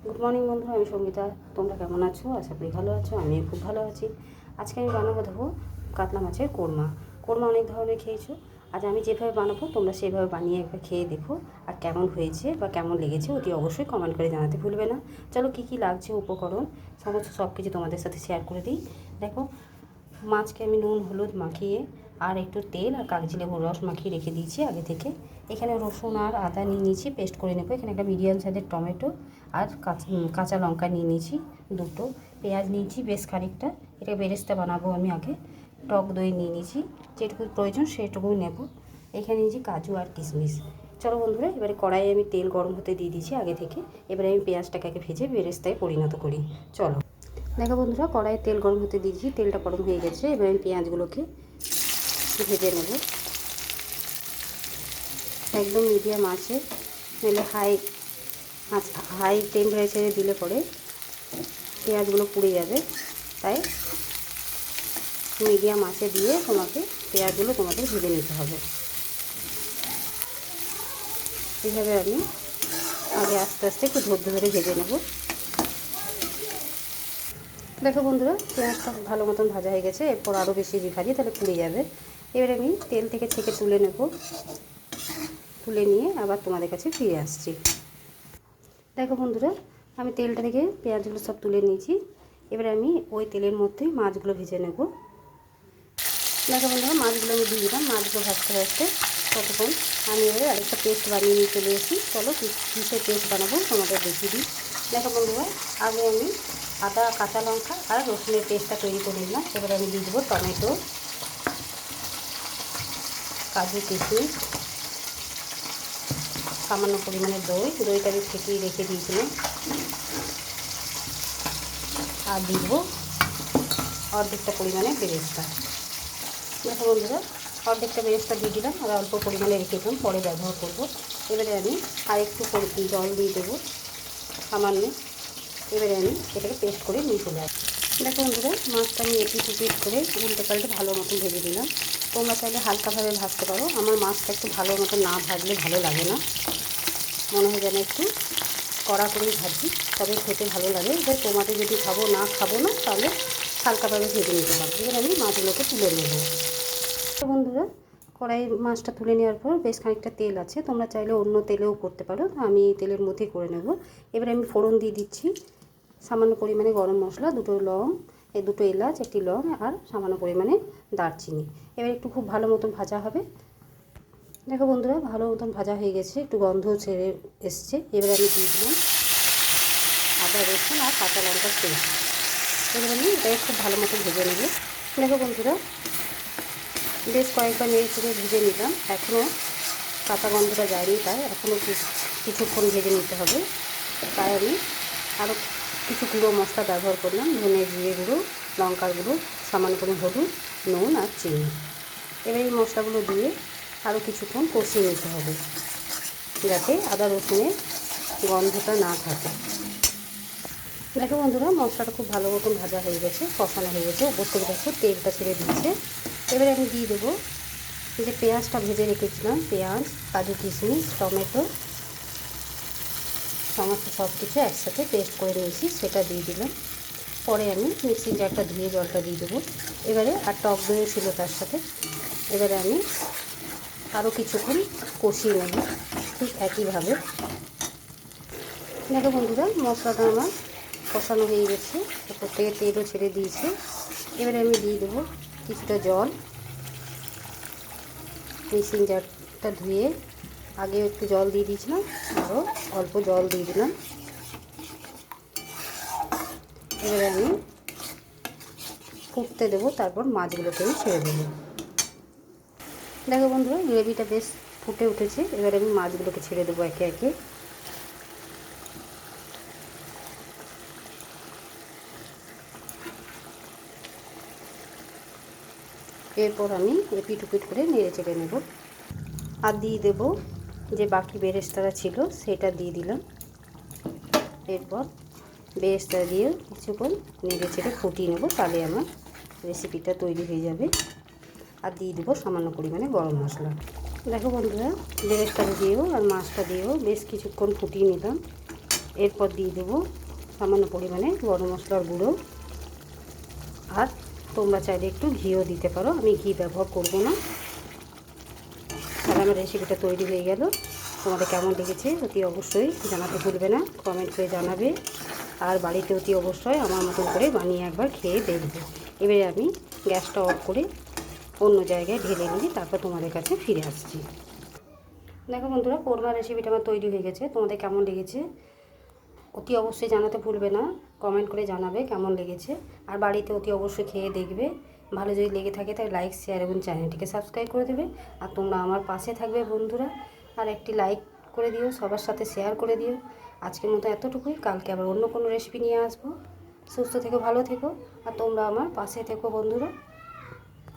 Good morning বন্ধুরা, আমি সঙ্গীতা। তোমরা কেমন আছো? আশা করি ভালো আছো। আমিও খুব ভালো আছি। আজকে আমি বানাবো দেখো কাতলা মাছের কোরমা। কোরমা অনেক ধরনের খেয়েছো, আজ আমি যেভাবে বানাবো তোমরা সেভাবে বানিয়ে একবার খেয়ে দেখো, আর কেমন হয়েছে বা কেমন লেগেছে অতি অবশ্যই কমেন্ট করে জানাতে ভুলবে না। চলো কী কী লাগছে উপকরণ সব কিছু তোমাদের সাথে শেয়ার করে দিই। দেখো, মাছকে আমি নুন হলুদ মাখিয়ে আর একটু তেল আর কাগজি লেবুর রস মাখিয়ে রেখে দিয়েছি আগে থেকে। এখানে রসুন আর আদা নিয়ে নিয়েছি, পেস্ট করে নেবো। এখানে একটা মিডিয়াম সাইজের টমেটো আর কাঁচা লঙ্কা নিয়ে নিয়েছি দুটো, পেঁয়াজ নিয়েছি বেশ খানিকটা। এটা বেরেস্তা বানাবো আমি আগে। টক দই নিয়ে নিয়েছি, যেটুকু প্রয়োজন সেটুকুই নেব। এখানে নিয়েছি কাজু আর কিশমিশ। চলো বন্ধুরা, এবারে কড়াইয়ে আমি তেল গরম হতে দিয়ে দিয়েছি আগে থেকে। এবারে আমি পেঁয়াজটাকে আগে ভেজে বেরেস্তায় পরিণত করি। চলো দেখো বন্ধুরা, কড়াইয়ে তেল গরম হতে দিয়েছি, তেলটা গরম হয়ে গেছে। এবার আমি পেঁয়াজগুলোকে ভেজে নেব একদম মিডিয়াম আঁচে, নইলে হাই টেম্পারেচারে দিলে পরে পেঁয়াজগুলো পুড়ে যাবে। তাই মিডিয়াম আঁচে দিয়ে পেঁয়াজগুলো তোমাদের ভেজে নিতে হবে। এইভাবে আমি আগে আস্তে আস্তে একটু ধৈর্য ধরে ভেজে নেব। দেখো বন্ধুরা, পেঁয়াজটা ভালো মতন ভাজা হয়ে গেছে। এরপর আরও বেশি ভাজি তাহলে পুড়ে যাবে। এবার আমি তেল থেকে ছেঁকে তুলে নেব। তুলে নিয়ে আবার তোমাদের কাছে ফিরে আসছি। দেখো বন্ধুরা, আমি তেলটা থেকে পেঁয়াজগুলো সব তুলে নিয়েছি। এবারে আমি ওই তেলের মধ্যে মাছগুলো ভেজে নেব। দেখো বন্ধুরা, মাছগুলো আমি দিয়ে দিলাম। মাছগুলো ভাজতে ভাজতে ততক্ষণ আমি এবারে আরেকটা পেস্ট বানিয়ে নিয়ে চলে এসেছি। চলো কিসের পেস্ট বানাবো তোমাদের দেখিয়ে দিই। দেখো বন্ধুরা, আগে আমি আদা কাঁচা লঙ্কা আর রসুনের পেস্টটা তৈরি করে নিলাম। এবারে আমি দিয়ে দেবো টমেটো, কাজু কিশমিশ, সামান্য পরিমাণে দইটা আমি ফেটিয়ে রেখে দিয়েছিলাম। আর দিয়ে দেবো অর্ধেকটা পরিমাণে বেরেস্তা। দেখো বন্ধুরা, অর্ধেকটা বেরেস্তা দিয়ে দিলাম আর অল্প পরিমাণে রেখেছিলাম, পরে ব্যবহার করব। এবারে আমি আরেকটু জল দিয়ে দেবো সামান্য। এবারে আমি এটাকে পেস্ট করে নিয়ে চলে আসবো। দেখো বন্ধুরা, মাছটা আমি এপিট উপিট করে উল্টে পাল্টে ভালো মতন ভেজে দিলাম। তোমরা চাইলে হালকাভাবে ভাজতে পারো। আমার মাছটা একটু ভালো মতো না ভাজলে ভালো লাগে না, মনে হয় যেন একটু কড়া করেই ভাজি, তবে খেতে ভালো লাগে। এবার তোমাদের যদি খাবো না তাহলে হালকাভাবে ভেজে নিতে পারো। এবার আমি মাছগুলোকে তুলে নেব। তো বন্ধুরা, কড়াইয়ের মাছটা তুলে নেওয়ার পর বেশ খানিকটা তেল আছে, তোমরা চাইলে অন্য তেলেও করতে পারো। আমি এই তেলের মধ্যেই করে নেব। এবার আমি ফোড়ন দিয়ে দিচ্ছি সামান্য পরিমাণে গরম মশলা, দুটো এলাচ, একটি লং আর সামান্য পরিমাণে দারচিনি। এবার একটু খুব ভালো মতন ভাজা হবে। দেখো বন্ধুরা, ভালো মতন ভাজা হয়ে গেছে, একটু গন্ধ ছেড়ে এসছে। এবারে আমি দিয়ে দিলাম আদা রসুন আর কাঁচা লঙ্কার পেস্ট। এবার আমি এটাকে খুব ভালো মতো ভেজে নেব। দেখো বন্ধুরা, বেশ কয়েকবার নেড়ে চেড়ে ভেজে নিলাম, এখনও কাঁচা গন্ধটা যায়নি, তাই এখনও কিছুক্ষণ ভেজে নিতে হবে। তাই আমি আরও কিছু গুঁড়ো মশলা ব্যবহার করলাম, ধনে জিরে গুঁড়ো, লঙ্কার গুঁড়ো, সামান্য করে হলুদ, নুন আর চিনি। এবার এই মশলাগুলো দিয়ে আরও কিছুক্ষণ কষিয়ে নিতে হবে, যাতে আদা রসুনের গন্ধটা না থাকে। দেখো বন্ধুরা, মশলাটা খুব ভালো মতন ভাজা হয়ে গেছে, কষানো হয়ে গেছে। উপর থেকে দেখো তেলটা ছেড়ে দিয়েছে। এবারে আমি দিয়ে দেবো যে পেঁয়াজটা ভেজে রেখেছিলাম, পেঁয়াজ, কাজু কিশমিশ, টমেটো, সমস্ত সব কিছু একসাথে পেস্ট করে নিয়েছি, সেটা দিয়ে দিলাম। পরে আমি মিক্সির জারটা ধুয়ে জলটা দিয়ে দেবো। এবারে আর টক দইও ছিল তার সাথে। এবারে আমি আরও কিছুক্ষণ কষিয়ে নেব ঠিক একইভাবে। দেখো বন্ধুরা, মশলাটা আমার কষানো হয়ে গেছে, উপর থেকে তেলও ছেড়ে দিয়েছে। এবারে আমি দিয়ে দেবো কিছুটা জল। মিক্সিং জারটা ধুয়ে আগে একটু জল দিয়ে দিয়েছিলাম, আরও অল্প জল দিয়ে দিলাম। এবারে আমি ফুটতে দেবো, তারপর মাছগুলোকে আমি ছেড়ে দেবো। দেখো বন্ধুরা, গ্রেভিটা বেশ ফুটে উঠেছে। এবারে আমি মাছগুলোকে ছেড়ে দেবো একে একে। এরপর আমি এপিট উপিট করে নেড়ে চেড়ে নেব। আর দিয়ে দেবো যে বাকি বেরেস্তাটা ছিল সেটা দিয়ে দিলাম। এরপর বেরেস্তা দিয়ে কিছুক্ষণ নেড়ে চেড়ে ফুটিয়ে নেব, তাহলে আমার রেসিপিটা তৈরি হয়ে যাবে। আর দিয়ে দেবো সামান্য পরিমাণে গরম মশলা। দেখো বন্ধুরা, বেরেস্তাটা দিয়েও আর মাছটা দিয়েও বেশ কিছুক্ষণ ফুটিয়ে নিলাম। এরপর দিয়ে দেবো সামান্য পরিমাণে গরম মশলার গুঁড়ো, আর তোমরা চাইলে একটু ঘিও দিতে পারো, আমি ঘি ব্যবহার করব না। তাহলে আমার রেসিপিটা তৈরি হয়ে গেল। তোমাদের কেমন লেগেছে অতি অবশ্যই জানাতে ভুলবে না, কমেন্ট করে জানাবে। আর বাড়িতে অতি অবশ্যই আমার মতন করে বানিয়ে একবার খেয়ে দেখবে। এবারে আমি গ্যাসটা অফ করে অন্য জায়গায় ঢেলে নিয়ে তারপর তোমাদের কাছে ফিরে আসছি। দেখো বন্ধুরা, কোরমা রেসিপিটা আমার তৈরি হয়ে গেছে। তোমাদের কেমন লেগেছে অতি অবশ্যই জানাতে ভুলবে না, কমেন্ট করে জানাবে কেমন লেগেছে। আর বাড়িতে অতি অবশ্যই খেয়ে দেখবে। ভালো যদি লেগে থাকে তাহলে লাইক, শেয়ার এবং চ্যানেলটিকে সাবস্ক্রাইব করে দেবে। আর তোমরা আমার পাশে থাকবে বন্ধুরা। আর একটি লাইক করে দিও, সবার সাথে শেয়ার করে দিও। আজকের মতো এতটুকুই, কালকে আবার অন্য কোনো রেসিপি নিয়ে আসবো। সুস্থ থেকো, ভালো থেকো, আর তোমরা আমার পাশে থেকো বন্ধুরা।